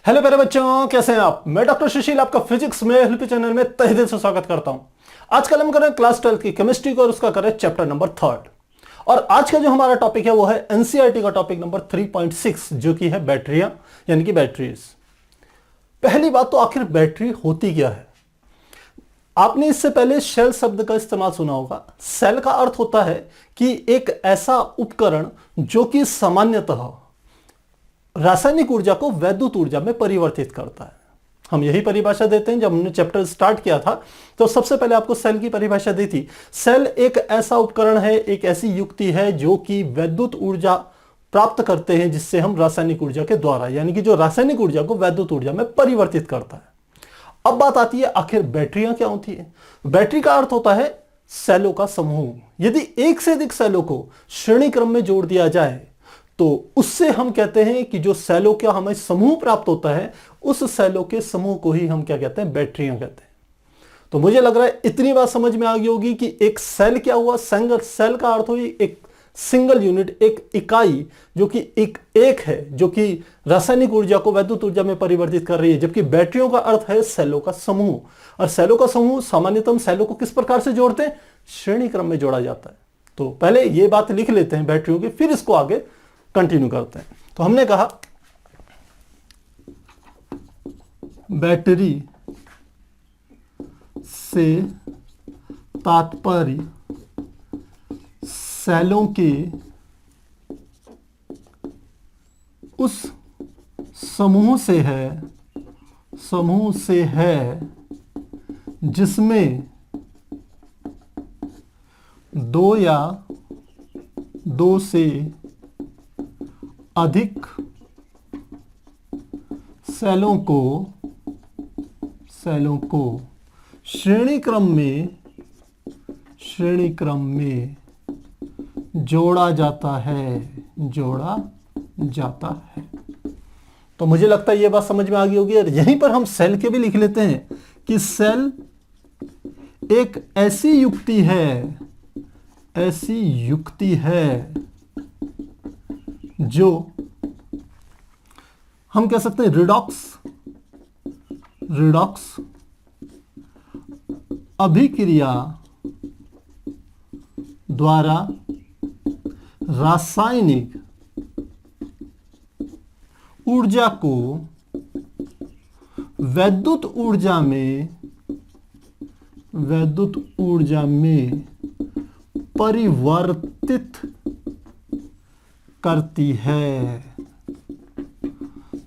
Hello प्यारे बच्चों, कैसे हैं आप। मैं डॉक्टर सुशील आपका फिजिक्स में हेल्प चैनल में तहे दिल से स्वागत करता हूं। आजकल हम कर रहे हैं क्लास 12 की केमिस्ट्री को और उसका कर रहे हैं चैप्टर नंबर 3। और आज का जो हमारा टॉपिक है वो है एनसीईआरटी का टॉपिक नंबर 3.6 जो कि है बैटरियां यानी कि बैटरीज। पहली बात तो आखिर बैटरी होती क्या है। आपने इससे पहले सेल शब्द का इस्तेमाल सुना होगा। सेल का अर्थ होता है कि एक ऐसा उपकरण जो कि सामान्यतः रासायनिक ऊर्जा को वैद्युत ऊर्जा में परिवर्तित करता है। हम यही परिभाषा देते हैं। जब हमने चैप्टर स्टार्ट किया था तो सबसे पहले आपको सेल की परिभाषा दी थी। सेल एक ऐसा उपकरण है, एक ऐसी युक्ति है जो कि वैद्युत ऊर्जा प्राप्त करते हैं जिससे हम रासायनिक ऊर्जा के द्वारा यानी कि जो रासायनिक ऊर्जा को वैद्युत ऊर्जा में परिवर्तित करता है। अब बात आती है आखिर बैटरियां क्या होती है। बैटरी का अर्थ होता है सेलों का समूह। यदि एक से अधिक सेलों को श्रेणी क्रम में जोड़ दिया जाए तो उससे हम कहते हैं कि जो सेलों का हमें समूह प्राप्त होता है उस सेलों के समूह को ही हम क्या कहते हैं, बैटरियां कहते हैं। तो मुझे लग रहा है इतनी बात समझ में आ गई होगी कि एक सेल क्या हुआ। सिंगल सेल का अर्थ हुई एक सिंगल यूनिट, एक इकाई जो कि एक है जो कि रासायनिक ऊर्जा को वैद्युत ऊर्जा में परिवर्तित कर रही है। जबकि बैटरियों का अर्थ है सेलों का समूह। और सेलों का समूह सामान्यतः सेलों को किस प्रकार से जोड़ते हैं, श्रेणी क्रम में जोड़ा जाता है। तो पहले ये बात लिख लेते हैं बैटरियों की, फिर इसको आगे कंटिन्यू करते हैं। तो हमने कहा बैटरी से तात्पर्य सेलों के उस समूह से है जिसमें दो या दो से अधिक सेलों को श्रेणी क्रम में जोड़ा जाता है। तो मुझे लगता है ये बात समझ में आ गई होगी। और यहीं पर हम सेल के भी लिख लेते हैं कि सेल एक ऐसी युक्ति है जो हम कह सकते हैं रिडॉक्स अभिक्रिया द्वारा रासायनिक ऊर्जा को वैद्युत ऊर्जा में परिवर्तित करती है।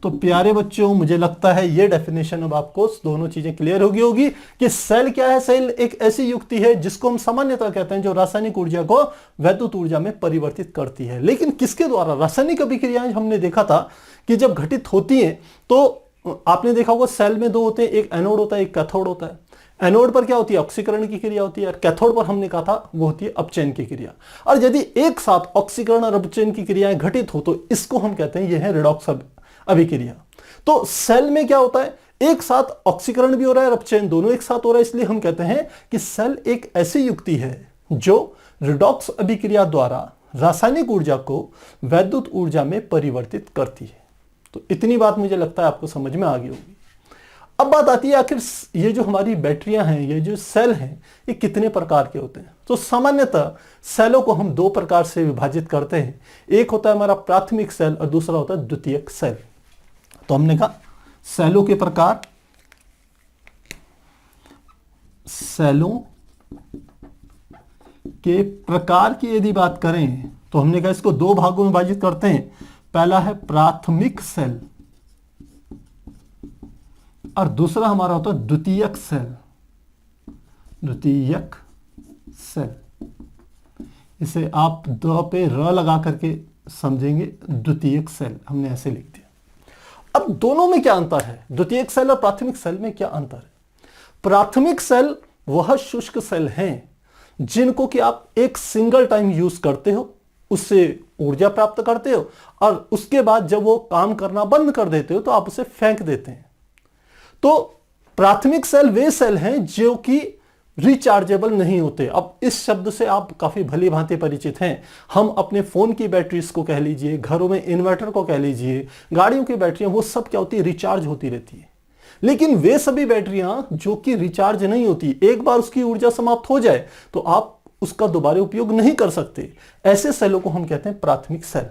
तो प्यारे बच्चों, मुझे लगता है ये डेफिनेशन अब आपको दोनों चीजें क्लियर होगी कि सेल क्या है। सेल एक ऐसी युक्ति है जिसको हम सामान्यतः कहते हैं जो रासायनिक ऊर्जा को वैद्युत ऊर्जा में परिवर्तित करती है। लेकिन किसके द्वारा? रासायनिक अभिक्रियाएं हमने देखा था कि जब घटित होती हैं तो आपने देखा होगा सेल में दो होते हैं, एक एनोड होता है, एक कैथोड होता है। एनोड पर क्या होती है, ऑक्सीकरण की क्रिया होती है। और कैथोड पर हमने कहा था वो होती है अपचयन की क्रिया। और यदि एक साथ ऑक्सीकरण और अपचयन की क्रियाएं घटित हो तो इसको हम कहते हैं यह है रिडॉक्स अभिक्रिया। तो सेल में क्या होता है, एक साथ ऑक्सीकरण भी हो रहा है और अपचयन दोनों एक साथ हो रहा है। इसलिए हम कहते हैं कि सेल एक ऐसी युक्ति है जो रिडॉक्स अभिक्रिया द्वारा रासायनिक ऊर्जा को वैद्युत ऊर्जा में परिवर्तित करती है। तो इतनी बात मुझे लगता है आपको समझ में आ गई होगी। अब बात आती है आखिर ये जो हमारी बैटरियां हैं, ये जो सेल हैं, ये कितने प्रकार के होते हैं। तो सामान्यतः सेलों को हम दो प्रकार से विभाजित करते हैं। एक होता है हमारा प्राथमिक सेल और दूसरा होता है द्वितीयक सेल। तो हमने कहा सेलों के प्रकार, की यदि बात करें तो हमने कहा इसको दो भागों में विभाजित करते हैं। पहला है प्राथमिक सेल और दूसरा हमारा होता है द्वितीयक सेल। इसे आप द पे र लगा करके समझेंगे, द्वितीयक सेल हमने ऐसे लिख दिया। अब दोनों में क्या अंतर है, द्वितीयक सेल और प्राथमिक सेल में क्या अंतर है। प्राथमिक सेल वह शुष्क सेल हैं जिनको कि आप एक सिंगल टाइम यूज करते हो, उससे ऊर्जा प्राप्त करते हो और उसके बाद जब वो काम करना बंद कर देते हो तो आप उसे फेंक देते हैं। तो प्राथमिक सेल वे सेल हैं जो कि रिचार्जेबल नहीं होते। अब इस शब्द से आप काफी भली भांति परिचित हैं। हम अपने फोन की बैटरीज को कह लीजिए, घरों में इन्वर्टर को कह लीजिए, गाड़ियों की बैटरियां, वो सब क्या होती है, रिचार्ज होती रहती है। लेकिन वे सभी बैटरियां जो कि रिचार्ज नहीं होती, एक बार उसकी ऊर्जा समाप्त हो जाए तो आप उसका दोबारा उपयोग नहीं कर सकते। ऐसे सेलों को हम कहते हैं प्राथमिक सेल।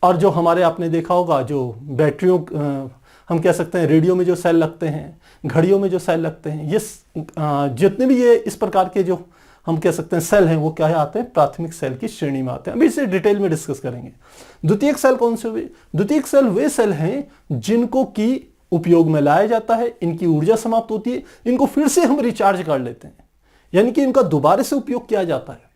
और जो हमारे आपने देखा होगा, जो बैटरियों हम कह सकते हैं रेडियो में जो सेल लगते हैं, घड़ियों में जो सेल लगते हैं, ये जितने भी ये इस प्रकार के जो हम कह सकते हैं सेल हैं, वो क्या है, आते हैं प्राथमिक सेल की श्रेणी में आते हैं। अभी इसे डिटेल में डिस्कस करेंगे। द्वितीयक सेल कौन से हुए? द्वितीयक सेल वे सेल हैं जिनको की उपयोग में लाया जाता है, इनकी ऊर्जा समाप्त होती है, इनको फिर से हम रिचार्ज कर लेते हैं, यानी कि इनका दोबारा से उपयोग किया जाता है,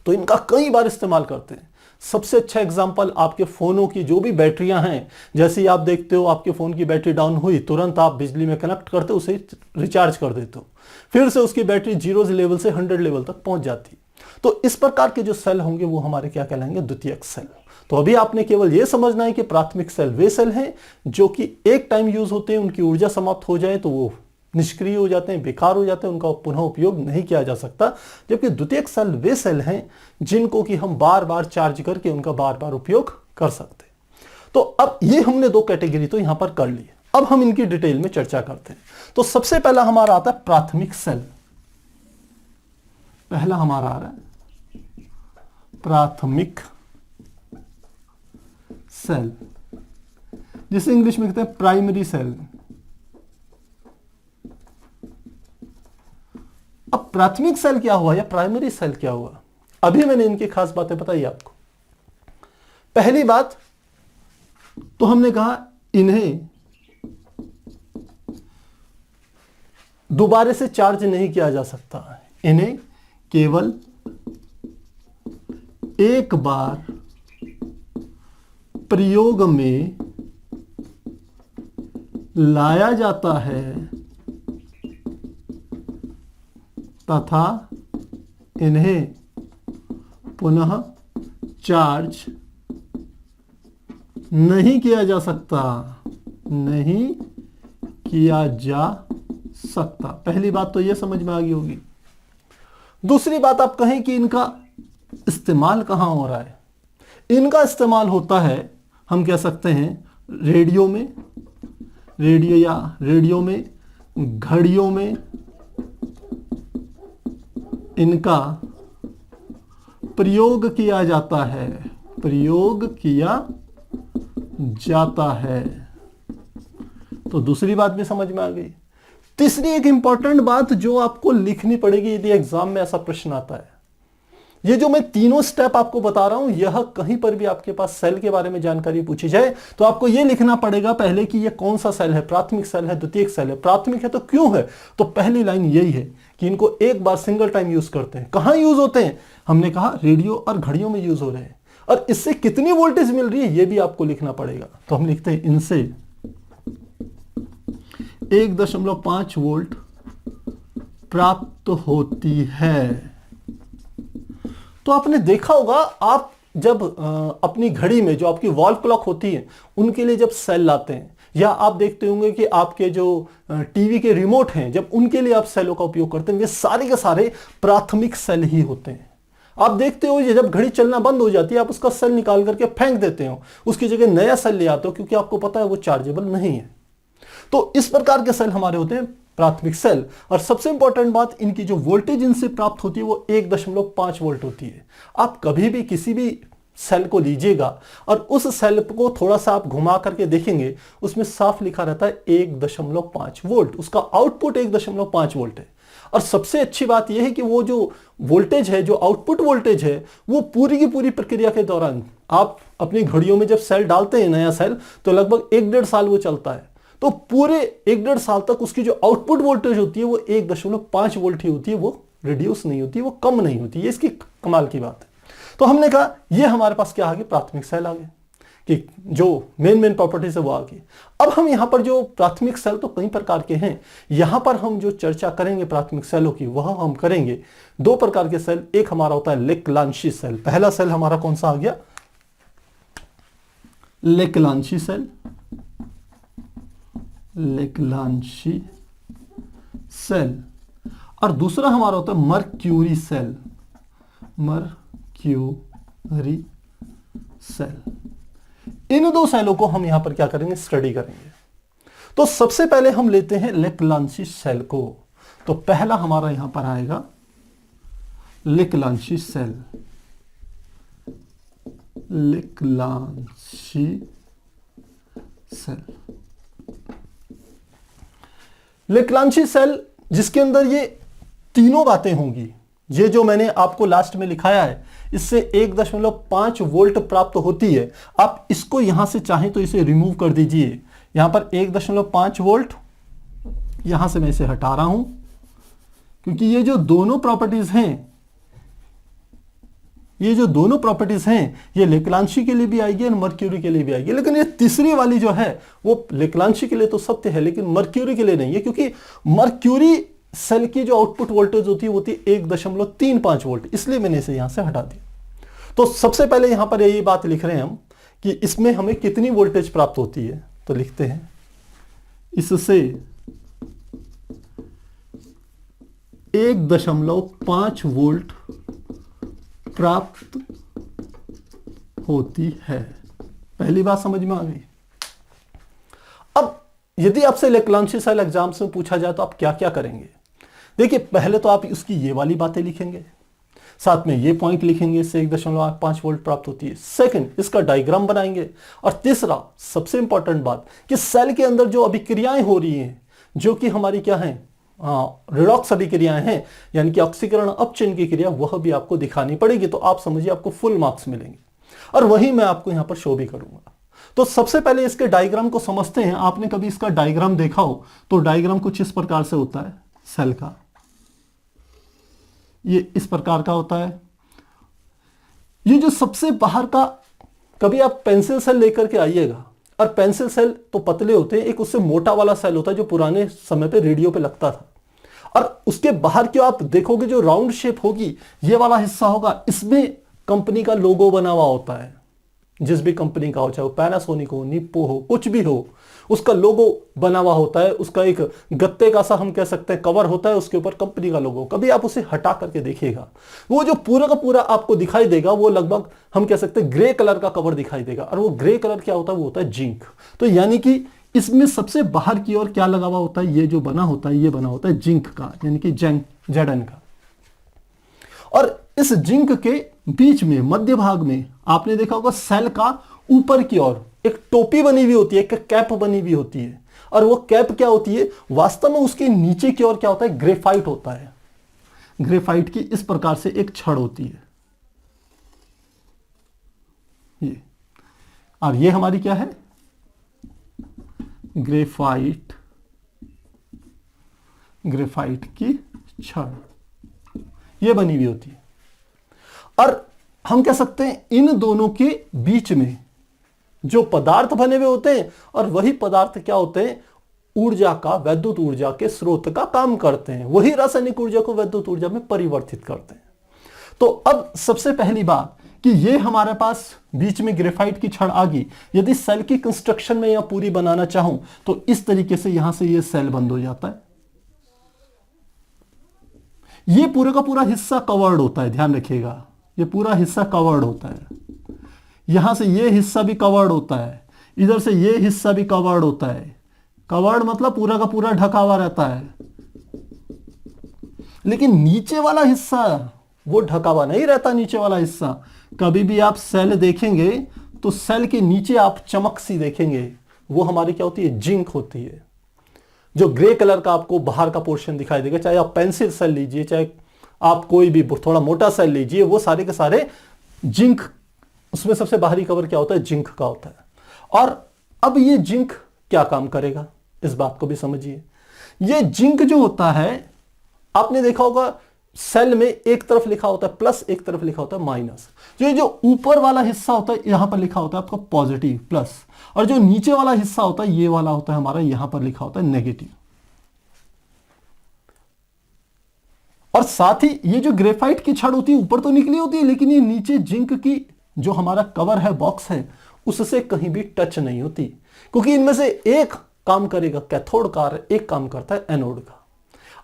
तो इनका कई बार इस्तेमाल करते हैं। सबसे अच्छा एग्जांपल आपके फोनों की जो भी बैटरियां हैं, जैसे ही आप देखते हो आपके फोन की बैटरी डाउन हुई, तुरंत आप बिजली में कनेक्ट करते हो, उसे रिचार्ज कर देते हो, फिर से उसकी बैटरी 0 लेवल से 100 लेवल तक पहुंच जाती। तो इस प्रकार के जो सेल होंगे वो हमारे क्या कहलाएंगे, द्वितीयक सेल। तो अभी आपने केवल यह समझना है कि प्राथमिक सेल वे सेल हैं जो कि एक टाइम यूज होते हैं, उनकी ऊर्जा समाप्त हो जाए तो वो निष्क्रिय हो जाते हैं, बेकार हो जाते हैं, उनका पुनः उपयोग नहीं किया जा सकता। जबकि द्वितीयक सेल वे सेल हैं जिनको कि हम बार बार चार्ज करके उनका बार बार उपयोग कर सकते हैं। तो अब ये हमने दो कैटेगरी तो यहां पर कर ली। अब हम इनकी डिटेल में चर्चा करते हैं। तो सबसे पहला हमारा आता है प्राथमिक सेल। पहला हमारा आ रहा है प्राथमिक सेल, जिसे इंग्लिश में कहते हैं प्राइमरी सेल। अब प्राथमिक सेल क्या हुआ या प्राइमरी सेल क्या हुआ? अभी मैंने इनकी खास बातें बताई आपको। पहली बात तो हमने कहा इन्हें दोबारा से चार्ज नहीं किया जा सकता, इन्हें केवल एक बार प्रयोग में लाया जाता है तथा इन्हें पुनः चार्ज नहीं किया जा सकता, नहीं किया जा सकता। पहली बात तो यह समझ में आ गई होगी। दूसरी बात आप कहें कि इनका इस्तेमाल कहां हो रहा है? इनका इस्तेमाल होता है, हम कह सकते हैं रेडियो में, रेडियो में, घड़ियों में इनका प्रयोग किया जाता है, प्रयोग किया जाता है। तो दूसरी बात भी समझ में आ गई। तीसरी एक इंपॉर्टेंट बात जो आपको लिखनी पड़ेगी यदि एग्जाम में ऐसा प्रश्न आता है, ये जो मैं तीनों स्टेप आपको बता रहा हूं, यह कहीं पर भी आपके पास सेल के बारे में जानकारी पूछी जाए तो आपको यह लिखना पड़ेगा पहले कि यह कौन सा सेल है, प्राथमिक सेल है, द्वितीयक सेल है। प्राथमिक है तो क्यों है? तो पहली लाइन यही है कि इनको एक बार सिंगल टाइम यूज करते हैं। कहां यूज होते हैं? हमने कहा रेडियो और घड़ियों में यूज हो रहे हैं, और इससे कितनी वोल्टेज मिल रही है यह भी आपको लिखना पड़ेगा। तो हम लिखते हैं इनसे 1.5 वोल्ट प्राप्त होती है। तो आपने देखा होगा, आप जब अपनी घड़ी में जो आपकी वॉल क्लॉक होती है उनके लिए जब सेल लाते हैं, या आप देखते होंगे कि आपके जो टीवी के रिमोट हैं जब उनके लिए आप सेलों का उपयोग करते हैं, वे सारे के सारे प्राथमिक सेल ही होते हैं। आप देखते हो ये जब घड़ी चलना बंद हो जाती है आप उसका सेल निकाल करके फेंक देते हो, उसकी जगह नया सेल ले आते हो, क्योंकि आपको पता है वो चार्जेबल नहीं है। तो इस प्रकार के सेल हमारे होते हैं प्राथमिक सेल। और सबसे इंपॉर्टेंट बात, इनकी जो वोल्टेज इनसे प्राप्त होती है वो 1.5 वोल्ट होती है। आप कभी भी किसी भी सेल को लीजिएगा और उस सेल को थोड़ा सा आप घुमा करके देखेंगे, उसमें साफ लिखा रहता है 1.5 वोल्ट, उसका आउटपुट 1.5 वोल्ट है। और सबसे अच्छी बात यह है कि वो जो वोल्टेज है, जो आउटपुट वोल्टेज है, वो पूरी की पूरी प्रक्रिया के दौरान, आप अपनी घड़ियों में जब सेल डालते हैं नया सेल, तो लगभग 1-1.5 साल वो चलता है। तो पूरे 1-1.5 साल तक उसकी जो आउटपुट वोल्टेज होती है वो 1.5 वोल्ट ही होती है, वो रिड्यूस नहीं होती, वो कम नहीं होती। ये इसकी कमाल की बात है। तो हमने कहा ये हमारे पास क्या आ गया, प्राथमिक सेल आ गए, कि जो मेन प्रॉपर्टीज है वो आ गई। अब हम यहां पर जो प्राथमिक सेल तो कई प्रकार के हैं, यहां पर हम जो चर्चा करेंगे प्राथमिक सेलों की, वह हम करेंगे 2 प्रकार के सेल। एक हमारा होता है लेक्लांशी सेल। पहला सेल हमारा कौन सा आ गया, लेक्लांशी सेल। लेक्लांशी सेल। और दूसरा हमारा होता है मर्क्यूरी सेल, मर्क्यूरी सेल। इन दो सेलों को हम यहां पर क्या करेंगे, स्टडी करेंगे। तो सबसे पहले हम लेते हैं लेक्लांशी सेल को। तो पहला हमारा यहां पर आएगा लेक्लांशी सेल, लेक्लांशी सेल। लेक्लांशी सेल जिसके अंदर ये तीनों बातें होंगी, ये जो मैंने आपको लास्ट में लिखाया है, इससे 1.5 वोल्ट प्राप्त होती है। आप इसको यहां से चाहें तो इसे रिमूव कर दीजिए। यहां पर 1.5 वोल्ट, यहां से मैं इसे हटा रहा हूं, क्योंकि ये जो दोनों प्रॉपर्टीज हैं, ये लेक्लांशी के लिए भी आएगी और मर्क्यूरी के लिए भी आएगी। लेकिन ये तीसरी वाली जो है वो लेक्लांशी के लिए तो सत्य है, लेकिन मर्क्यूरी के लिए नहीं है, क्योंकि मर्क्यूरी सेल की जो आउटपुट वोल्टेज होती है वो होती है 1.35 वोल्ट, इसलिए मैंने इसे यहां से हटा दिया। तो सबसे पहले यहां पर यही बात लिख रहे हैं हम कि इसमें हमें कितनी वोल्टेज प्राप्त होती है। तो लिखते हैं इससे 1.5 वोल्ट प्राप्त होती है। पहली बात समझ में आ गई। अब यदि आपसे लेक्लांशी सेल एग्जाम्स में पूछा जाए तो आप क्या क्या करेंगे। देखिए, पहले तो आप उसकी ये वाली बातें लिखेंगे, साथ में ये पॉइंट लिखेंगे, इससे 1.5 वोल्ट प्राप्त होती है। सेकंड, इसका डायग्राम बनाएंगे। और तीसरा, सबसे इंपॉर्टेंट बात, कि सेल के अंदर जो अभिक्रियाएं हो रही हैं, जो कि हमारी क्या है, रिडॉक्स अभिक्रियाएं हैं, यानी कि ऑक्सीकरण अपचिह्न की क्रिया, वह भी आपको दिखानी पड़ेगी। तो आप समझिए आपको फुल मार्क्स मिलेंगे, और वही मैं आपको यहां पर शो भी करूंगा। तो सबसे पहले इसके डायग्राम को समझते हैं। आपने कभी इसका डायग्राम देखा हो तो डायग्राम कुछ इस प्रकार से होता है सेल का, ये इस प्रकार का होता है। ये जो सबसे बाहर का, कभी आप पेंसिल सेल लेकर के आइएगा, और पेंसिल सेल तो पतले होते हैं, एक उससे मोटा वाला सेल होता है जो पुराने समय पे रेडियो पे लगता था, और उसके बाहर की आप देखोगे जो राउंड शेप होगी, ये वाला हिस्सा होगा, इसमें कंपनी का लोगो बना हुआ होता है। जिस भी कंपनी का हो, चाहे वो पैनासोनिक हो, निप्पो हो, कुछ भी हो, उसका लोगो बना हुआ होता है। उसका एक गत्ते का सा हम कह सकते हैं कवर होता है, उसके ऊपर कंपनी का लोगो। कभी आप उसे हटा करके देखिएगा, वो जो पूरा का पूरा आपको दिखाई देगा, वो लगभग हम कह सकते हैं ग्रे कलर का कवर दिखाई देगा। और वो ग्रे कलर क्या होता है, वो होता है जिंक। तो यानी कि इसमें सबसे बाहर की ओर क्या लगा हुआ होता है, ये जो बना होता है, ये बना होता है जिंक का, यानी कि Zn का। और इस जिंक के बीच में, मध्य भाग में, आपने देखा होगा सेल का ऊपर की ओर एक टोपी बनी हुई होती है, एक कैप बनी हुई होती है। और वो कैप क्या होती है, वास्तव में उसके नीचे की ओर क्या होता है, ग्रेफाइट होता है। ग्रेफाइट की इस प्रकार से एक छड़ होती है, ये। और ये हमारी क्या है, ग्रेफाइट, ग्रेफाइट की छड़, ये बनी हुई होती है। और हम कह सकते हैं इन दोनों के बीच में जो पदार्थ बने हुए होते हैं, और वही पदार्थ क्या होते हैं, ऊर्जा का, वैद्युत ऊर्जा के स्रोत का काम करते हैं। वही रासायनिक ऊर्जा को वैद्युत ऊर्जा में परिवर्तित करते हैं। तो अब सबसे पहली बात कि ये हमारे पास बीच में ग्रेफाइट की छड़ आ गई। यदि सेल की कंस्ट्रक्शन में यहां पूरी बनाना चाहूं तो इस तरीके से यहां से ये सेल बंद हो जाता है। ये पूरा का पूरा हिस्सा कवर्ड होता है, ध्यान रखिएगा, ये पूरा हिस्सा कवर्ड होता है। यहां से ये हिस्सा भी कवर्ड होता है, इधर से ये हिस्सा भी कवर्ड होता है। कवर्ड मतलब पूरा का पूरा ढका हुआ रहता है। लेकिन नीचे वाला हिस्सा वो ढका हुआ नहीं रहता। नीचे वाला हिस्सा, कभी भी आप सेल देखेंगे तो सेल के नीचे आप चमक सी देखेंगे, वो हमारी क्या होती है, जिंक होती है। जो ग्रे कलर का आपको बाहर का पोर्शन दिखाई देगा, चाहे आप पेंसिल सेल लीजिए, चाहे आप कोई भी थोड़ा मोटा सेल लीजिए, वो सारे के सारे जिंक, उसमें सबसे बाहरी कवर क्या होता है, जिंक का होता है। और अब ये जिंक क्या काम करेगा, इस बात को भी समझिए। ये जिंक जो होता है, आपने देखा होगा सेल में एक तरफ लिखा होता है प्लस, एक तरफ लिखा होता है माइनस। जो ऊपर वाला हिस्सा होता है यहां पर लिखा होता है आपका पॉजिटिव प्लस, और जो नीचे वाला हिस्सा होता है ये वाला होता है हमारा, यहां पर लिखा होता है नेगेटिव। और साथ ही ये जो ग्रेफाइट की छड़ होती है ऊपर तो निकली होती है, लेकिन ये नीचे जिंक की जो हमारा कवर है, बॉक्स है, उससे कहीं भी टच नहीं होती, क्योंकि इनमें से एक काम करेगा कैथोड का, एक काम करता है एनोड का।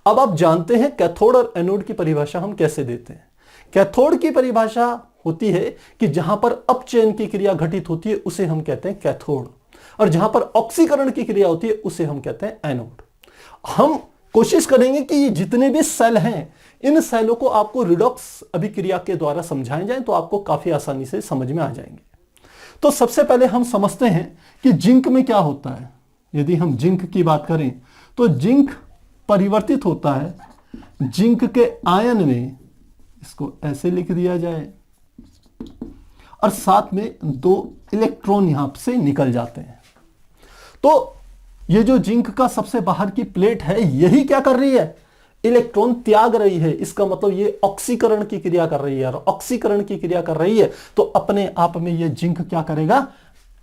अब आप जानते हैं कैथोड और एनोड की परिभाषा हम कैसे देते हैं। कैथोड की परिभाषा होती है कि जहां पर अपचयन की क्रिया घटित होती है उसे हम कहते हैं कैथोड, और जहां पर ऑक्सीकरण की क्रिया होती है उसे हम कहते हैं एनोड। हम कोशिश करेंगे कि ये जितने भी सेल हैं इन सेलों को आपको रिडॉक्स अभिक्रिया के द्वारा समझाए जाए तो आपको काफी आसानी से समझ में आ जाएंगे। तो सबसे पहले हम समझते हैं कि जिंक में क्या होता है। यदि हम जिंक की बात करें तो जिंक परिवर्तित होता है जिंक के आयन में, इसको ऐसे लिख दिया जाए, और साथ में 2 इलेक्ट्रॉन यहां से निकल जाते हैं। तो ये जो जिंक का सबसे बाहर की प्लेट है यही क्या कर रही है, इलेक्ट्रॉन त्याग रही है। इसका मतलब ये ऑक्सीकरण की क्रिया कर रही है, और ऑक्सीकरण की क्रिया कर रही है तो अपने आप में ये जिंक क्या करेगा,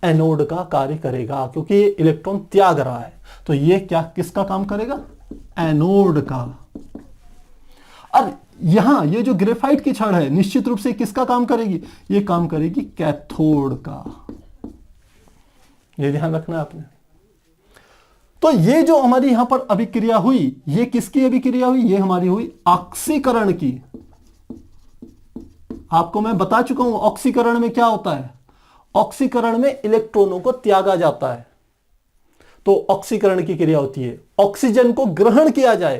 एनोड का कार्य करेगा, क्योंकि ये इलेक्ट्रॉन त्याग रहा है। तो ये क्या किसका काम करेगा, एनोड का। और यहां ये जो ग्रेफाइट की छड़ है निश्चित रूप से किसका काम करेगी, ये काम करेगी कैथोड का। ये ध्यान रखना आपने। तो ये जो हमारी यहां पर अभिक्रिया हुई ये किसकी अभिक्रिया हुई, ये हमारी हुई ऑक्सीकरण की। आपको मैं बता चुका हूं ऑक्सीकरण में क्या होता है, ऑक्सीकरण में इलेक्ट्रॉनों को त्यागा जाता है। तो ऑक्सीकरण की क्रिया होती है, ऑक्सीजन को ग्रहण किया जाए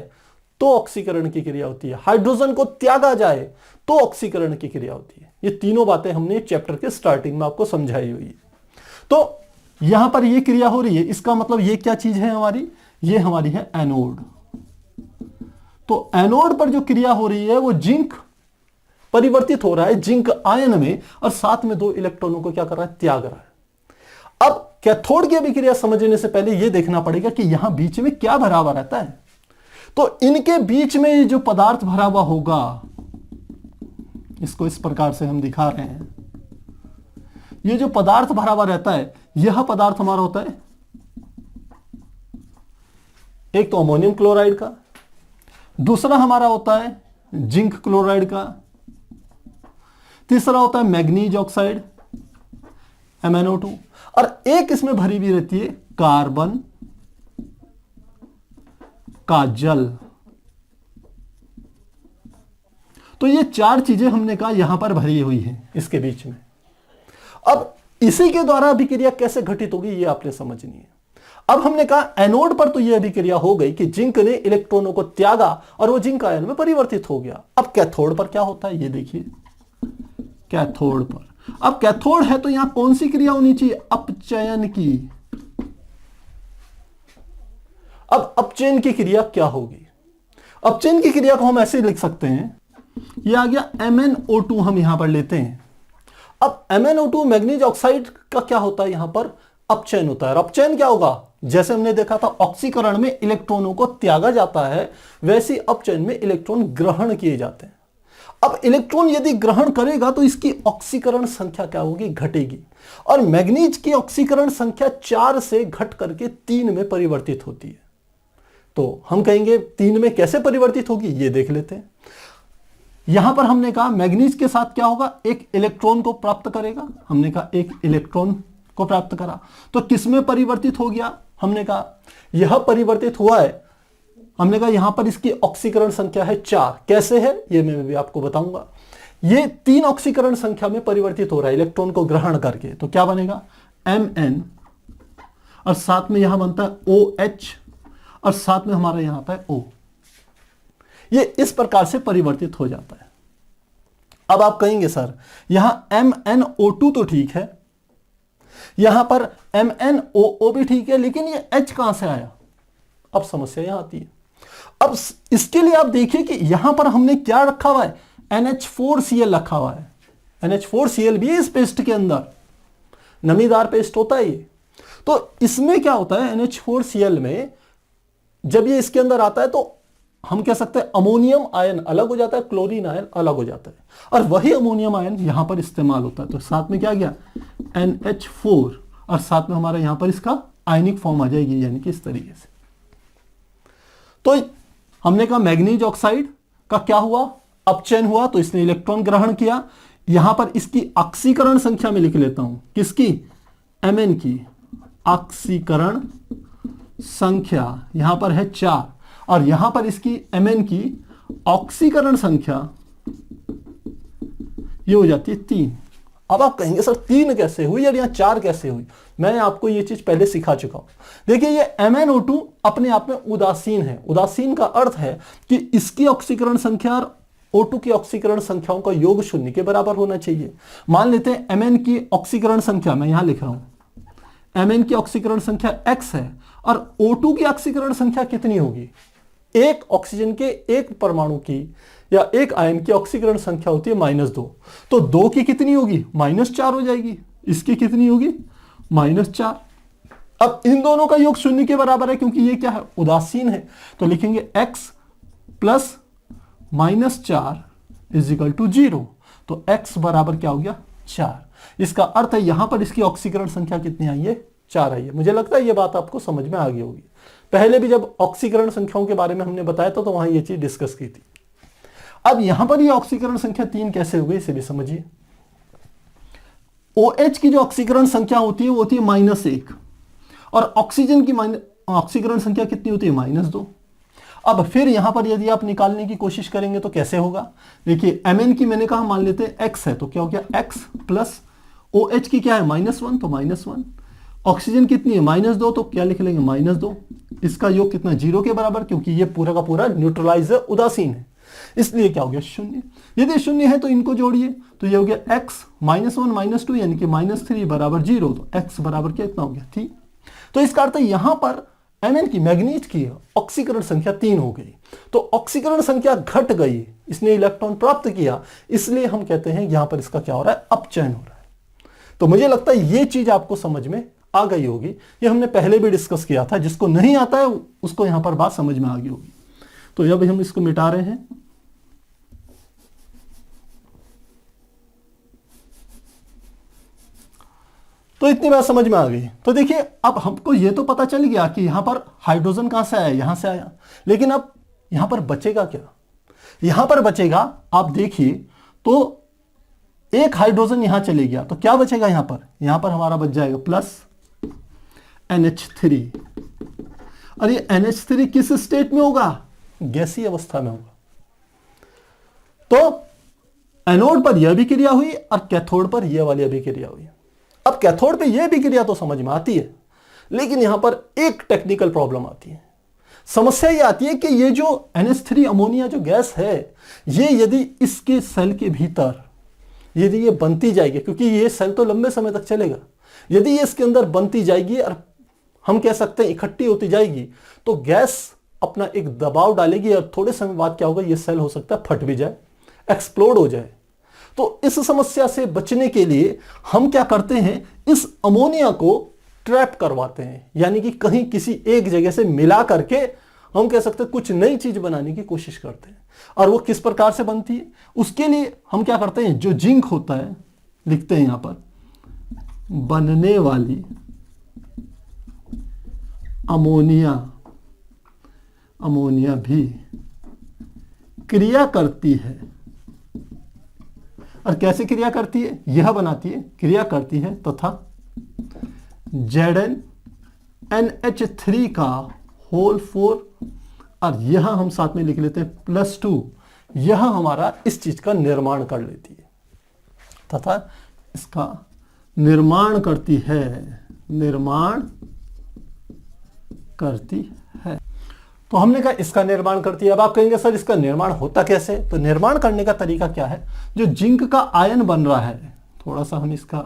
तो ऑक्सीकरण की क्रिया होती है, हाइड्रोजन को त्यागा जाए तो ऑक्सीकरण की क्रिया होती है। ये तीनों बातें हमने चैप्टर के स्टार्टिंग में आपको समझाई हुई है। तो यहां पर ये क्रिया हो रही है, इसका मतलब ये क्या चीज है हमारी, ये हमारी है एनोड। तो एनोड पर जो क्रिया हो रही है वो जिंक परिवर्तित हो रहा है जिंक आयन में, और साथ में 2 इलेक्ट्रॉनों को क्या कर रहा है, त्याग रहा है। अब कैथोड की अभिक्रिया समझने से पहले यह देखना पड़ेगा कि यहां बीच में क्या भरा हुआ रहता है। तो इनके बीच में ये जो पदार्थ भरा हुआ होगा, इसको इस प्रकार से हम दिखा रहे हैं। ये जो पदार्थ भरा हुआ रहता है यह पदार्थ हमारा होता है एक तो अमोनियम क्लोराइड का, दूसरा हमारा होता है जिंक क्लोराइड का, तीसरा होता है मैग्नीज ऑक्साइड MnO2, और एक इसमें भरी भी रहती है कार्बन का जल। तो ये 4 चीजें हमने कहा यहां पर भरी हुई हैं इसके बीच में। अब इसी के द्वारा अभिक्रिया कैसे घटित होगी ये आपने समझनी है। अब हमने कहा एनोड पर तो यह अभिक्रिया हो गई कि जिंक ने इलेक्ट्रॉनों को त्यागा और वो जिंक आयन में परिवर्तित हो गया। अब कैथोड पर क्या होता है ये देखिए, कैथोड पर, अब कैथोड है तो यहां कौन सी क्रिया होनी चाहिए, अपचयन की। अब अपचयन की क्रिया क्या होगी, अपचयन की क्रिया को हम ऐसे लिख सकते हैं, ये आ गया MnO2 हम यहां पर लेते हैं। अब MnO2 मैग्नीज ऑक्साइड का क्या होता है, यहां पर अपचयन होता है। और अपचयन क्या होगा, जैसे हमने देखा था ऑक्सीकरण में इलेक्ट्रॉनों को त्यागा जाता है, वैसे अपचयन में इलेक्ट्रॉन ग्रहण किए जाते हैं। अब इलेक्ट्रॉन यदि ग्रहण करेगा तो इसकी ऑक्सीकरण संख्या क्या होगी, घटेगी, और मैग्नीज की ऑक्सीकरण संख्या 4 से घट करके 3 में परिवर्तित होती है। तो हम कहेंगे 3 में कैसे परिवर्तित होगी ये देख लेते हैं। यहां पर हमने कहा मैग्नीज के साथ क्या होगा, एक इलेक्ट्रॉन को प्राप्त करेगा, हमने कहा एक इलेक्ट्रॉन को प्राप्त करा, तो किसमें परिवर्तित हो गया, हमने कहा यह परिवर्तित हुआ है, हमने कहा यहां पर इसकी ऑक्सीकरण संख्या है 4। कैसे है ये मैं भी आपको बताऊंगा। ये 3 ऑक्सीकरण संख्या में परिवर्तित हो रहा है इलेक्ट्रॉन को ग्रहण करके, तो क्या बनेगा Mn, और साथ में यहां बनता है OH, और साथ में हमारा यहां पर O। ये इस प्रकार से परिवर्तित हो जाता है। अब आप कहेंगे सर यहां MnO2 तो ठीक है, यहां पर MnOO भी ठीक है, लेकिन ये H कहां से आया, अब समस्या यहां आती है। अब इसके लिए आप देखिए कि यहां पर हमने क्या रखा हुआ है, NH4Cl रखा हुआ है। NH4Cl भी इस पेस्ट के अंदर नमीदार पेस्ट होता है ये। तो इसमें क्या होता है, NH4Cl में जब ये इसके अंदर आता है तो हम कह सकते हैं अमोनियम आयन अलग हो जाता है, क्लोरीन आयन अलग हो जाता है, और वही अमोनियम आयन यहां पर इस्तेमाल होता है। तो साथ में क्या गया NH4, और साथ में हमारा यहां पर इसका आयनिक फॉर्म आ जाएगी, यानी कि इस तरीके से। तो हमने कहा मैग्नीज ऑक्साइड का क्या हुआ, अपचयन हुआ, तो इसने इलेक्ट्रॉन ग्रहण किया। यहां पर इसकी ऑक्सीकरण संख्या में लिख लेता हूं, किसकी, Mn की ऑक्सीकरण संख्या यहां पर है 4, और यहां पर इसकी Mn की ऑक्सीकरण संख्या ये हो जाती है 3। अब आप कहेंगे सर 3 कैसे हुई और यहाँ 4 कैसे हुई? मैं आपको ये चीज पहले सिखा चुका हूं। देखिए ये MnO2 अपने आप में उदासीन है। उदासीन का अर्थ है कि इसकी ऑक्सीकरण संख्या और O2 की ऑक्सीकरण संख्याओं का योग 0 के बराबर होना चाहिए। मान लेते हैं Mn की ऑक्सीकरण संख्या मैं यहां लिख रहा हूं, Mn की ऑक्सीकरण संख्या x है और O2 की ऑक्सीकरण संख्या कितनी होगी? एक ऑक्सीजन के एक परमाणु की या एक आयन की ऑक्सीकरण संख्या होती है -2, तो 2 की कितनी होगी? -4 हो जाएगी। इसकी कितनी होगी? -4। अब इन दोनों का योग 0 के बराबर है क्योंकि ये क्या है? उदासीन है। तो लिखेंगे x plus -4 is equal to 0। तो x बराबर क्या हो गया? 4। इसका अर्थ है यहां पर इसकी ऑक्सीकरण संख्या कितनी आई है? 4 आई है। मुझे लगता है ये बात आपको समझ में आ गई होगी। पहले भी जब ऑक्सीकरण संख्याओं के बारे में हमने बताया था तो वहां ये चीज डिस्कस की थी। अब यहां पर ये ऑक्सीकरण संख्या 3 कैसे हो गई इसे भी समझिए। OH की जो ऑक्सीकरण संख्या होती है वो होती है -1 और ऑक्सीजन की ऑक्सीकरण संख्या कितनी होती है? -2। अब फिर यहां पर यदि आप निकालने की कोशिश करेंगे तो कैसे होगा? देखिए Mn की मैंने कहा मान लेते हैं x है, तो क्या हो गया? x प्लस OH की क्या है? -1, तो -1। ऑक्सीजन कितनी है? -2, तो क्या लिख लेंगे? -2। इसका योग कितना? 0 के बराबर, क्योंकि ये पूरा का पूरा न्यूट्रलाइज है, उदासीन है, इसलिए क्या हो गया? 0। यदि 0 है तो इनको जोड़िए, तो ये हो गया x -1 -2 यानी कि -3 बराबर 0। तो x बराबर क्या इतना हो गया? 3। तो इसका अर्थ है यहां पर Mn की मैग्नीज की ऑक्सीकरण संख्या 3 हो गई। तो ऑक्सीकरण संख्या घट गई, इसने इलेक्ट्रॉन प्राप्त किया, इसलिए हम कहते हैं यहां पर इसका क्या हो रहा है? अपचयन हो रहा है। तो मुझे लगता है ये चीज आपको समझ में आ गई होगी। ये हमने पहले भी डिस्कस किया था, जिसको नहीं आता है उसको यहां पर बात समझ में आ गई होगी। तो जब हम इसको मिटा रहे हैं, तो इतनी बात समझ में आ गई। तो देखिए अब हमको ये तो पता चल गया कि यहां पर हाइड्रोजन कहां से आया? यहां से आया। लेकिन अब यहां पर बचेगा क्या? यहां पर बचेगा, आप देखिए तो एक हाइड्रोजन यहां चले गया, तो क्या बचेगा यहां पर? यहां पर हमारा बच जाएगा प्लस NH3। और ये NH3 किस स्टेट में होगा? गैसीय अवस्था में होगा। तो एनोड पर यह अभिक्रिया हुई और कैथोड पर यह वाली अभिक्रिया हुई। अब कैथोड पे यह अभिक्रिया तो समझ में आती है, लेकिन यहां पर एक टेक्निकल प्रॉब्लम आती है। समस्या यह आती है कि ये जो NH3 अमोनिया जो गैस है, ये यदि इसके सेल के भीतर यदि ये बनती जाएगी, क्योंकि ये सेल तो लंबे समय तक चलेगा, यदि ये इसके अंदर बनती जाएगी और हम कह सकते हैं इकट्ठी होती जाएगी, तो गैस अपना एक दबाव डालेगी और थोड़े समय बाद क्या होगा? ये सेल हो सकता है फट भी जाए, एक्सप्लोड हो जाए। तो इस समस्या से बचने के लिए हम क्या करते हैं? इस अमोनिया को ट्रैप करवाते हैं, यानी कि कहीं किसी एक जगह से मिला करके हम कह सकते हैं कुछ नई चीज बनाने की कोशिश करते हैं। और वो किस प्रकार से बनती है? उसके लिए हम क्या करते हैं? जो जिंक होता है, लिखते हैं यहां पर, बनने वाली अमोनिया भी क्रिया करती है। और कैसे क्रिया करती है? यह बनाती है, क्रिया करती है तथा ZnNH3 का होल 4 और यह हम साथ में लिख लेते हैं +2, यह हमारा इस चीज का निर्माण कर लेती है तथा इसका निर्माण करती है। तो हमने कहा इसका निर्माण करती है। अब आप कहेंगे सर इसका निर्माण होता कैसे? तो निर्माण करने का तरीका क्या है? जो जिंक का आयन बन रहा है, थोड़ा सा हम इसका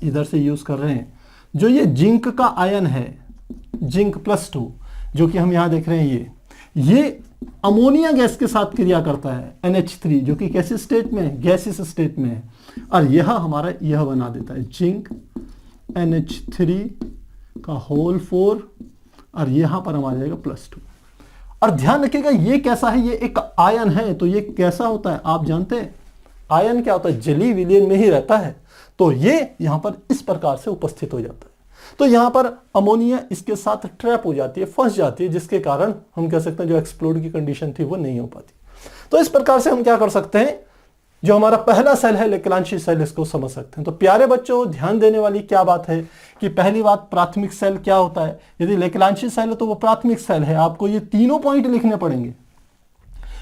इधर से यूज कर रहे हैं, जो ये जिंक का आयन है, जिंक +2, जो कि हम यहां देख रहे हैं, ये अमोनिया गैस के साथ क्रिया करता है, NH3, जो कि कैसे स्टेट में है? गैसियस स्टेट में है। और यह हमारा यह बना देता है जिंक NH3 का होल 4 और यहां पर हमारा जाएगा +2। और ध्यान रखिएगा ये कैसा है? ये एक आयन है, तो ये कैसा होता है आप जानते हैं? आयन क्या होता है? जलीय विलयन में ही रहता है। तो ये यहां पर इस प्रकार से उपस्थित हो जाता है। तो यहां पर अमोनिया इसके साथ ट्रैप हो जाती है, फंस जाती है, जिसके कारण हम कह सकते हैं जो एक्सप्लोड की कंडीशन थी वो नहीं हो पाती। तो इस प्रकार से हम क्या कर सकते हैं? जो हमारा पहला सेल है लेक्लांशी सेल, इसको समझ सकते हैं। तो प्यारे बच्चों, ध्यान देने वाली क्या बात है कि पहली बात, प्राथमिक सेल क्या होता है। यदि लेक्लांशी सेल है तो वो प्राथमिक सेल है। आपको ये तीनों पॉइंट लिखने पड़ेंगे।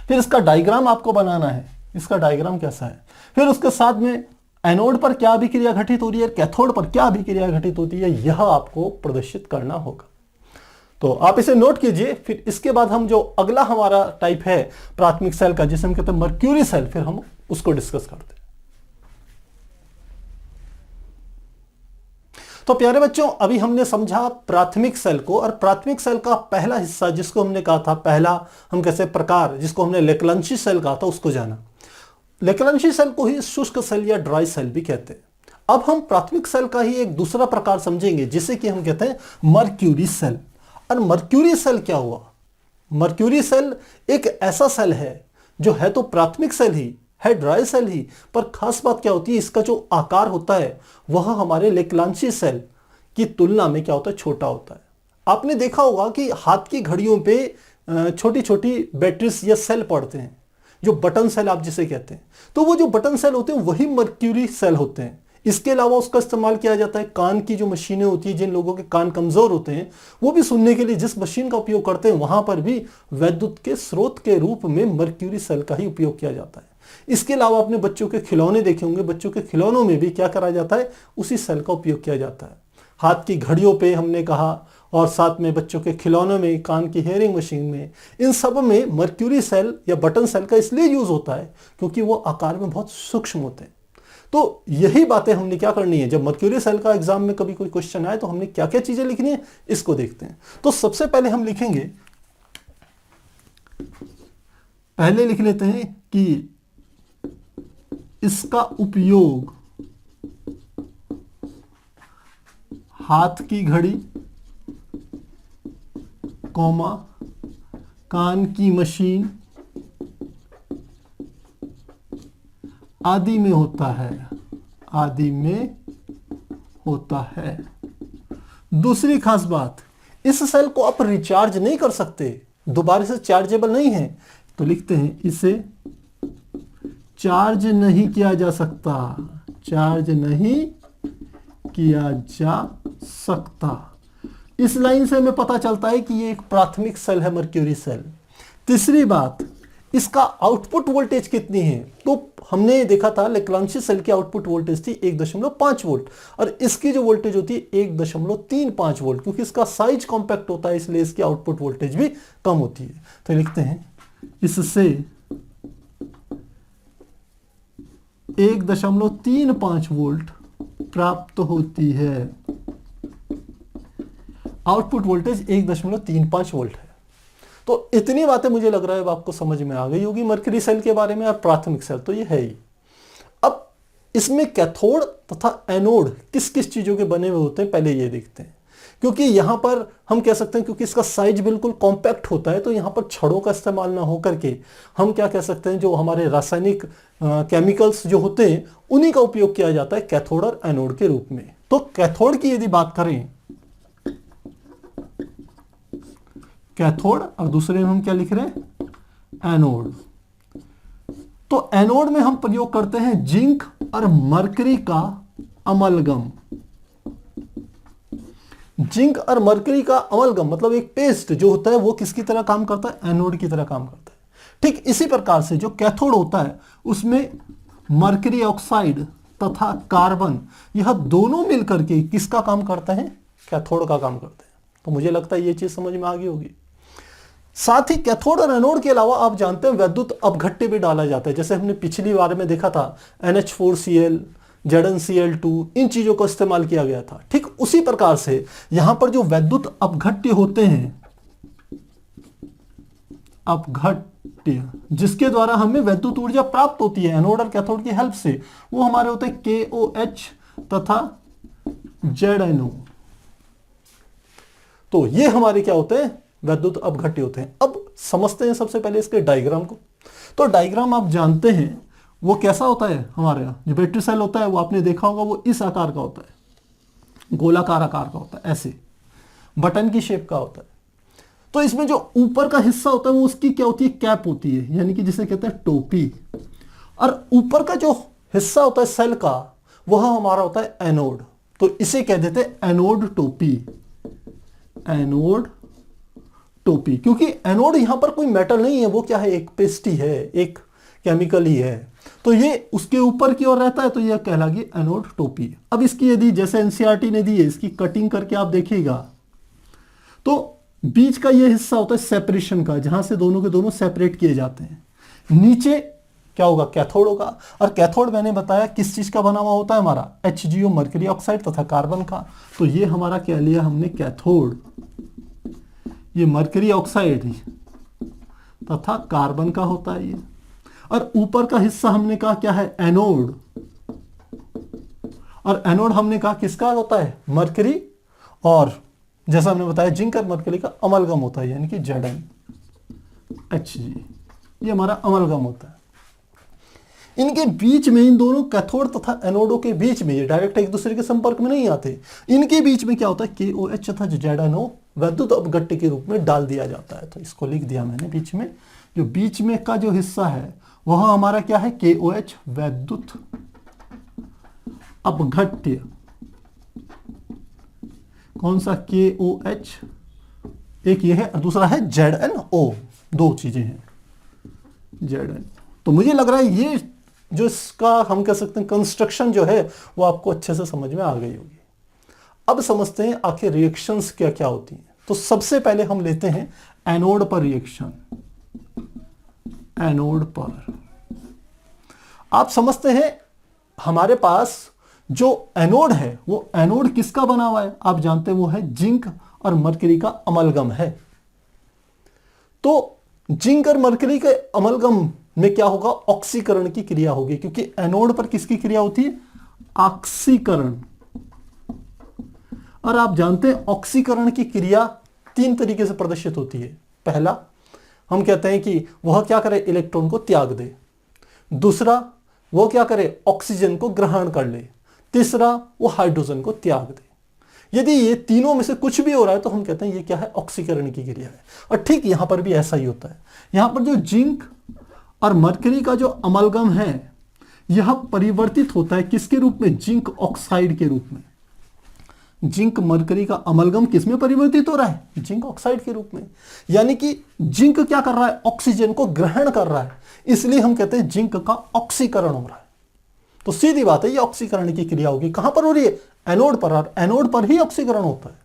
फिर इसका डायग्राम आपको बनाना है, इसका डायग्राम कैसा है। फिर उसके साथ में एनोड पर क्या अभिक्रिया घटित हो रही है, कैथोड पर क्या अभिक्रिया घटित होती है, यह आपको प्रदर्शित करना होगा। तो आप इसे नोट कीजिए। फिर इसके बाद हम जो अगला हमारा टाइप है प्राथमिक सेल का, जिसे हम कहते हैं मर्क्यूरी सेल, फिर हम उसको डिस्कस करते हैं। तो प्यारे बच्चों, अभी हमने समझा प्राथमिक सेल को, और प्राथमिक सेल का पहला हिस्सा जिसको हमने कहा था, पहला हम कैसे प्रकार जिसको हमने लेक्लांशी सेल कहा था, उसको जाना। लेक्लांशी सेल को ही शुष्क सेल या ड्राई सेल भी कहते हैं। अब हम प्राथमिक सेल का ही एक दूसरा प्रकार समझेंगे, जिसे कि हम कहते हैं मर्क्यूरी सेल। और मर्क्यूरी सेल क्या हुआ? मर्क्यूरी सेल एक ऐसा सेल है जो है तो प्राथमिक सेल ही है, ड्राई सेल ही, पर खास बात क्या होती है, इसका जो आकार होता है वह हमारे लेक्लांशी सेल की तुलना में क्या होता है, छोटा होता है। आपने देखा होगा कि हाथ की घड़ियों पे छोटी छोटी बैटरीज या सेल पड़ते हैं, जो बटन सेल आप जिसे कहते हैं। तो वो जो बटन सेल होते हैं वही मर्क्यूरी सेल होते हैं। इसके अलावा उसका इस्तेमाल किया जाता है कान की जो मशीनें होती है, जिन लोगों के कान कमजोर होते हैं वो भी सुनने के लिए जिस मशीन का उपयोग करते हैं, वहां पर भी वैद्युत के स्रोत के रूप में मर्क्यूरी सेल का ही उपयोग किया जाता है। इसके अलावा अपने बच्चों के खिलौने देखे होंगे, बच्चों के खिलौनों में भी क्या करा जाता है, उसी सेल का उपयोग किया जाता है। हाथ की घड़ियों पे हमने कहा, और साथ में बच्चों के खिलौनों में, कान की हेयरिंग मशीन में, इन सब में मर्क्यूरी सेल या बटन सेल का इसलिए यूज होता है क्योंकि वो आकार में बहुत सूक्ष्म होते हैं। तो यही बातें हमने क्या करनी है, जब मर्क्यूरी सेल का एग्जाम में कभी कोई क्वेश्चन आए तो हमने क्या क्या चीजें लिखनी है, इसको देखते हैं। तो सबसे पहले हम लिखेंगे, पहले लिख लेते हैं कि इसका उपयोग हाथ की घड़ी, कॉमा, कान की मशीन आदि में होता है, आदि में होता है। दूसरी खास बात, इस सेल को आप रिचार्ज नहीं कर सकते, दोबारा से चार्जेबल नहीं है, तो लिखते हैं इसे चार्ज नहीं किया जा सकता, चार्ज नहीं किया जा सकता। इस लाइन से हमें पता चलता है कि ये एक प्राथमिक सेल है, मर्क्यूरी सेल। तीसरी बात, इसका आउटपुट वोल्टेज कितनी है, तो हमने देखा था लेक्लांशी सेल की आउटपुट वोल्टेज थी 1.5 वोल्ट, और इसकी जो वोल्टेज होती है 1.35 वोल्ट, क्योंकि इसका साइज कॉम्पैक्ट होता है इसलिए इसकी आउटपुट वोल्टेज भी कम होती है। तो लिखते हैं इससे 1.35 वोल्ट प्राप्त होती है, आउटपुट वोल्टेज 1.35 वोल्ट है। तो इतनी बातें मुझे लग रहा है अब आपको समझ में आ गई होगी मर्क्यूरी सेल के बारे में, और प्राथमिक सेल तो ये है ही। अब इसमें कैथोड तथा एनोड किस किस चीजों के बने हुए होते हैं, पहले ये देखते हैं। क्योंकि यहां पर हम कह सकते हैं, क्योंकि इसका साइज बिल्कुल कॉम्पैक्ट होता है, तो यहां पर छड़ों का इस्तेमाल ना होकर के हम क्या कह सकते हैं, जो हमारे रासायनिक केमिकल्स जो होते हैं उन्हीं का उपयोग किया जाता है कैथोड और एनोड के रूप में। तो कैथोड की यदि बात करें, कैथोड, और दूसरे में हम क्या लिख रहे हैं, एनोड। तो एनोड में हम प्रयोग करते हैं जिंक और मरकरी का अमलगम। जिंक और मरकरी का अमलगम मतलब एक पेस्ट जो होता है वो किसकी तरह काम करता है, एनोड की तरह काम करता है। ठीक इसी प्रकार से जो कैथोड होता है उसमें मरकरी ऑक्साइड तथा कार्बन, यह दोनों मिलकर के किसका काम करते हैं, कैथोड का काम करते हैं। तो मुझे लगता है ये चीज समझ में आ गई होगी। साथ ही कैथोड और एनोड के अलावा आप जानते हैं वैद्युत अपघट्य भी डाला जाता है, जैसे हमने पिछली बार में देखा था NH4Cl, ZnCl2, इन चीजों का इस्तेमाल किया गया था। ठीक उसी प्रकार से यहां पर जो वैद्युत अपघट्य होते हैं, अपघट्य जिसके द्वारा हमें वैद्युत ऊर्जा प्राप्त होती है एनोड और कैथोड की हेल्प से, वो हमारे होते हैं KOH तथा ZnO। तो ये हमारे क्या होते हैं, वैद्युत अपघट्य होते हैं। अब समझते हैं सबसे पहले इसके डायग्राम को। तो डायग्राम आप जानते हैं वो कैसा होता है, हमारे यहाँ जो बैटरी सेल होता है वो आपने देखा होगा, वो इस आकार का होता है, गोलाकार आकार का होता है, ऐसे बटन की शेप का होता है। तो इसमें जो ऊपर का हिस्सा होता है वो उसकी क्या होती है, कैप होती है, यानी कि जिसे कहते हैं टोपी। और ऊपर का जो हिस्सा होता है सेल का वह हमारा होता है एनोड। तो इसे कह देते हैं एनोड टोपी। एनोड टोपी, क्योंकि एनोड यहां पर कोई मेटल नहीं है, वो क्या है, एक पेस्टी है, एक केमिकल ही है। तो ये उसके ऊपर की ओर रहता है, तो यह कहलागी एनोड टोपी। अब इसकी यदि जैसे एनसीईआरटी ने दी है, इसकी कटिंग करके आप देखिएगा तो बीच का ये हिस्सा होता है सेपरेशन का, जहां से दोनों के दोनों सेपरेट किए जाते हैं। नीचे क्या होगा, कैथोड होगा। और कैथोड मैंने बताया किस चीज का बना हुआ होता है, हमारा HgO मर्करी ऑक्साइड तथा कार्बन का। तो ये हमारा क्या लिया हमने, कैथोड, ये मर्करी ऑक्साइड तथा कार्बन का होता है ये। और ऊपर का हिस्सा हमने कहा क्या है, एनोड। और एनोड हमने कहा किसका होता है, मर्करी, और जैसा हमने बताया जिंक और मर्करी का अमलगम होता है, यानी कि ZnHg, ये हमारा अमलगम होता है। इनके बीच में, इन दोनों कैथोड तथा एनोडों के बीच में, ये डायरेक्ट एक दूसरे के संपर्क में नहीं आते, इनके बीच में क्या होता है, KOH तथा ZnO वैद्युत अपघट्य के रूप में डाल दिया जाता है। तो इसको लिख दिया मैंने बीच में, जो बीच में का जो हिस्सा है वह हमारा क्या है, KOH वैद्युत अपघट्य। कौन सा, KOH, एक ये है और दूसरा है ZnO, दो चीजें हैं Zn। तो मुझे लग रहा है ये जो इसका हम कह सकते हैं कंस्ट्रक्शन जो है वो आपको अच्छे से समझ में आ गई होगी। अब समझते हैं आखिर रिएक्शंस क्या क्या होती हैं। तो सबसे पहले हम लेते हैं एनोड पर रिएक्शन। एनोड पर आप समझते हैं हमारे पास जो एनोड है वो एनोड किसका बना हुआ है, आप जानते हैं वो है जिंक और मरकरी का अमलगम है। तो जिंक और मरकरी के अमलगम में क्या होगा, ऑक्सीकरण की क्रिया होगी, क्योंकि एनोड पर किसकी क्रिया होती है, ऑक्सीकरण। और आप जानते हैं ऑक्सीकरण की क्रिया तीन तरीके से प्रदर्शित होती है। पहला, हम कहते हैं कि वह क्या करे, इलेक्ट्रॉन को त्याग दे। दूसरा, वो क्या करे, ऑक्सीजन को ग्रहण कर ले। तीसरा, वो हाइड्रोजन को त्याग दे। यदि ये तीनों में से कुछ भी हो रहा है तो हम कहते हैं ये क्या है, ऑक्सीकरण की क्रिया है। और ठीक यहां पर भी ऐसा ही होता है। यहां पर जो जिंक और मरकरी का जो अमलगम है यह परिवर्तित होता है किसके रूप में, जिंक ऑक्साइड के रूप में। जिंक मरकरी का अमलगम किसमें परिवर्तित हो रहा है, जिंक ऑक्साइड के रूप में। यानी कि जिंक क्या कर रहा है, ऑक्सीजन को ग्रहण कर रहा है, इसलिए हम कहते हैं जिंक का ऑक्सीकरण हो रहा है। तो सीधी बात है, ये ऑक्सीकरण की क्रिया होगी। कहां पर हो रही है, एनोड पर, और एनोड पर ही ऑक्सीकरण होता है।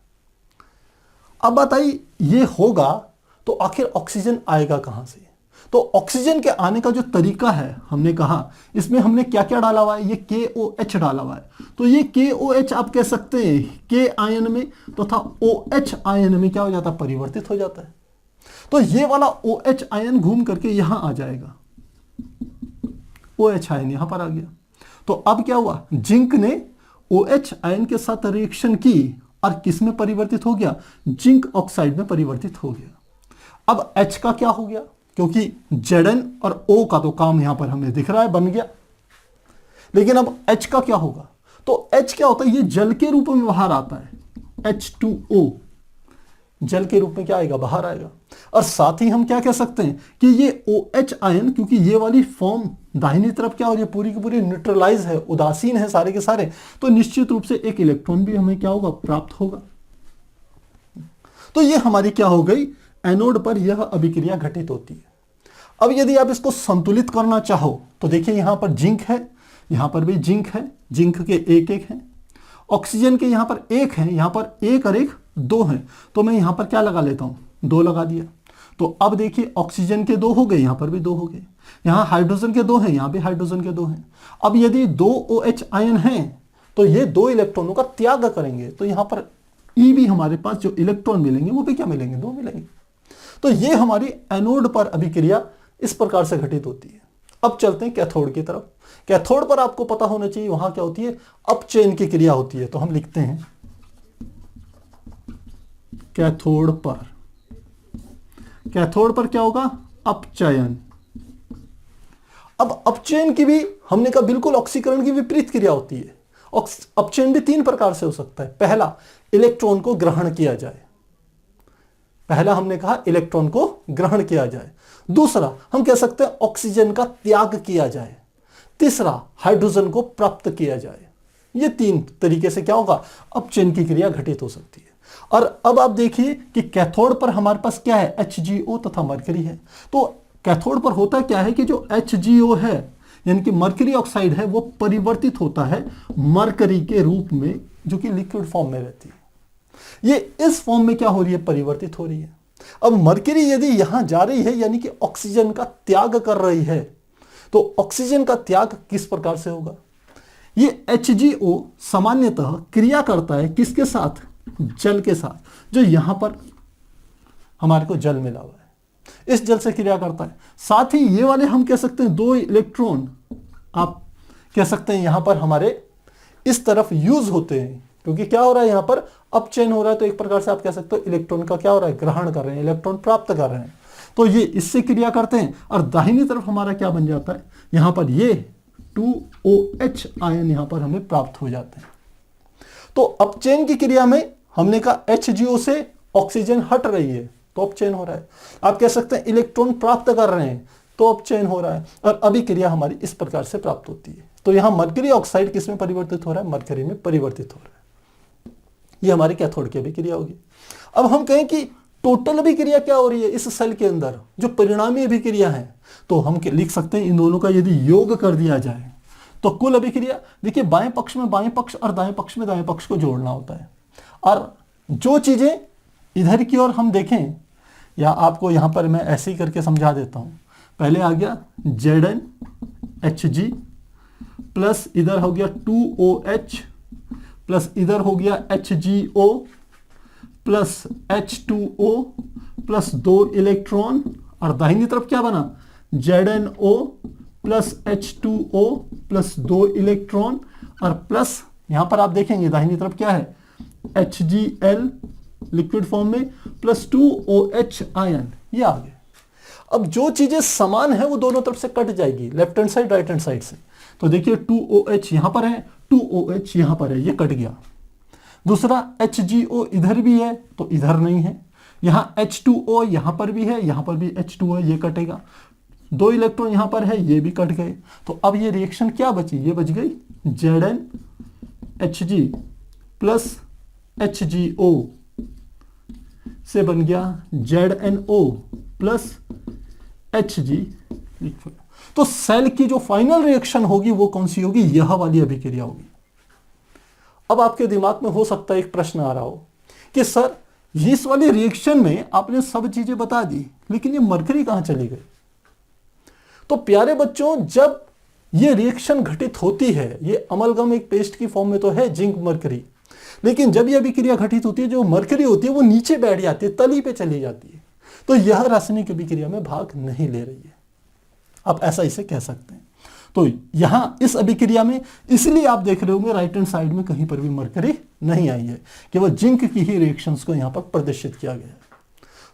अब बताइए ये होगा तो आखिर ऑक्सीजन आएगा कहां से। तो ऑक्सीजन के आने का जो तरीका है, हमने कहा इसमें हमने क्या क्या डाला हुआ है, ये KOH डाला हुआ है। तो ये KOH आप कह सकते हैं K आयन में तथा OH आयन में क्या हो जाता है, परिवर्तित हो जाता है। तो ये वाला OH आयन घूम करके यहां आ जाएगा, OH आयन यहां पर आ गया। तो अब क्या हुआ, जिंक ने OH आयन के साथ रिएक्शन की और किस में परिवर्तित हो गया, जिंक ऑक्साइड में परिवर्तित हो गया। अब H का क्या हो गया, क्योंकि Zn और O का तो काम यहां पर हमें दिख रहा है, बन गया। लेकिन अब H का क्या होगा, तो H क्या होता है, ये जल के रूप में बाहर आता है, H2O जल के रूप में क्या आएगा, बाहर आएगा। और साथ ही हम क्या कह सकते हैं कि ये OH आयन, क्योंकि ये वाली फॉर्म दाहिनी तरफ क्या हो रही है, पूरी की पूरी न्यूट्रलाइज है, उदासीन है सारे के सारे, तो निश्चित रूप से एक इलेक्ट्रॉन भी हमें क्या होगा, प्राप्त होगा। तो ये हमारी क्या हो गई, एनोड पर यह अभिक्रिया घटित होती है। अब यदि आप इसको संतुलित करना चाहो तो देखिए यहां पर जिंक है, यहां पर भी जिंक है, जिंक के एक एक हैं, ऑक्सीजन के यहां पर एक है, यहां पर एक और एक दो हैं। तो मैं यहां पर क्या लगा लेता हूं, दो लगा दिया। तो अब देखिए ऑक्सीजन के दो हो गए, यहां पर भी दो हो गए, यहां हाइड्रोजन के दो हैं, यहां भी हाइड्रोजन के दो हैं। अब यदि दो OH आयन हैं तो ये दो इलेक्ट्रॉनों का त्याग करेंगे, तो यहां पर E भी हमारे पास जो इलेक्ट्रॉन मिलेंगे वो भी क्या मिलेंगे, दो मिलेंगे। तो ये हमारी एनोड पर अभिक्रिया इस प्रकार से घटित होती है। अब चलते हैं कैथोड की तरफ। कैथोड पर आपको पता होना चाहिए वहां क्या होती है, अपचयन की क्रिया होती है। तो हम लिखते हैं कैथोड पर, कैथोड पर क्या होगा, अपचयन। अब अपचयन की भी हमने कहा बिल्कुल ऑक्सीकरण की विपरीत क्रिया होती है। अपचयन भी तीन प्रकार से हो सकता है। पहला, इलेक्ट्रॉन को ग्रहण किया जाए, पहला हमने कहा इलेक्ट्रॉन को ग्रहण किया जाए। दूसरा, हम कह सकते हैं ऑक्सीजन का त्याग किया जाए। तीसरा हाइड्रोजन को प्राप्त किया जाए। ये तीन तरीके से क्या होगा, अपचयन की क्रिया घटित हो सकती है। और अब आप देखिए कि कैथोड पर हमारे पास क्या है, HgO तथा मरकरी है। तो कैथोड पर होता क्या है कि जो HgO है यानी कि मरकरी ऑक्साइड है वो परिवर्तित होता है मरकरी के रूप में, जो कि लिक्विड फॉर्म में रहती है। ये इस फॉर्म में क्या हो रही है, परिवर्तित हो रही है। अब मरकरी यदि यहां जा रही है यानी कि ऑक्सीजन का त्याग कर रही है, तो ऑक्सीजन का त्याग किस प्रकार से होगा, ये HgO सामान्यतः क्रिया करता है किसके साथ, जल के साथ, जो यहां पर हमारे को जल मिला हुआ है, इस जल से क्रिया करता है। साथ ही ये वाले हम कह सकते हैं 2 इलेक्ट्रॉन आप कह सकते हैं यहां पर हमारे इस तरफ यूज होते हैं, क्योंकि क्या हो रहा है यहां पर अपचयन हो रहा है। तो एक प्रकार से आप कह सकते हो इलेक्ट्रॉन का क्या हो रहा है, ग्रहण कर रहे हैं, इलेक्ट्रॉन प्राप्त कर रहे हैं। तो ये इससे क्रिया करते हैं और दाहिनी तरफ हमारा क्या बन जाता है, यहां पर ये 2OH आयन यहां पर हमें प्राप्त हो जाते हैं। तो अपचयन की क्रिया में हमने कहा HgO से ऑक्सीजन हट रही है तो अपचयन हो रहा है। आप कह सकते हैं इलेक्ट्रॉन प्राप्त कर रहे हैं तो अपचयन हो रहा है, और अभिक्रिया हमारी इस प्रकार से प्राप्त होती है। तो यहां मरकरी ऑक्साइड किस में परिवर्तित हो रहा है, मरकरी में परिवर्तित हो रहा है। ये हमारी कैथोड की अभिक्रिया होगी। अब हम कहें कि टोटल अभिक्रिया क्या हो रही है इस सेल के अंदर, जो परिणामी अभिक्रिया है, तो हम लिख सकते हैं इन दोनों का यदि योग कर दिया जाए तो कुल अभिक्रिया, देखिए बाएं पक्ष में बाएं पक्ष और दाएं पक्ष में दाएं पक्ष को जोड़ना होता है। और जो चीजें इधर की ओर हम देखें, या आपको यहां पर मैं ऐसे ही करके समझा देता हूं। पहले आ गया ZnHg प्लस इधर हो गया 2OH प्लस इधर हो गया HgO plus H2O plus 2 electron, और दाहिनी तरफ क्या बना, ZnO plus H2O plus 2 electron, और प्लस यहां पर आप देखेंगे दाहिनी तरफ क्या है, HgL लिक्विड फॉर्म में प्लस 2OH आयन, ये आ गए। अब जो चीजें समान है वो दोनों तरफ से कट जाएगी, left hand side right hand side से। तो देखिए 2OH यहां पर है, 2OH यहां पर है, ये कट गया। दूसरा HgO इधर भी है तो इधर नहीं है, यहां H2O यहां पर भी है, यहां पर भी H2O है, ये कटेगा। 2 इलेक्ट्रॉन यहां पर है, ये भी कट गए। तो अब ये रिएक्शन क्या बची, ये बच गई ZnHg प्लस HgO से बन गया ZnO प्लस Hg। तो सेल की जो फाइनल रिएक्शन होगी वो कौन सी होगी, यह वाली अभिक्रिया होगी। अब आपके दिमाग में हो सकता है एक प्रश्न आ रहा हो कि सर इस वाली रिएक्शन में आपने सब चीजें बता दी, लेकिन ये मरकरी कहां चली गई। तो प्यारे बच्चों, जब ये रिएक्शन घटित होती है, ये अमलगम एक पेस्ट की फॉर्म में तो है जिंक मरकरी, लेकिन जब यह अभिक्रिया घटित होती है, जो मरकरी होती है वो नीचे बैठ जाती है, तली पे चली जाती है। तो यह रासायनिक अभिक्रिया में भाग नहीं ले रही है, आप ऐसा इसे कह सकते हैं। तो यहां इस अभिक्रिया में इसलिए आप देख रहे होंगे राइट हैंड साइड में कहीं पर भी मरकरी नहीं आई है, केवल जिंक की ही रिएक्शंस को यहां पर प्रदर्शित किया गया है।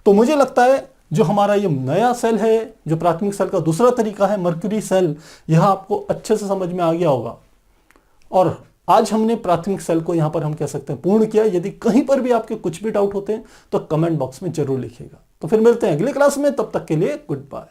तो मुझे लगता है जो हमारा ये नया सेल है, जो प्राथमिक सेल का दूसरा तरीका है मरकरी सेल, यह आपको अच्छे से समझ में आ गया होगा। और आज हमने प्राथमिक सेल को यहां पर हम कह सकते हैं पूर्ण किया। यदि कहीं पर भी आपके कुछ भी डाउट होते हैं तो कमेंट बॉक्स में जरूर लिखिएगा। तो फिर मिलते हैं अगले क्लास में, तब तक के लिए गुड बाय।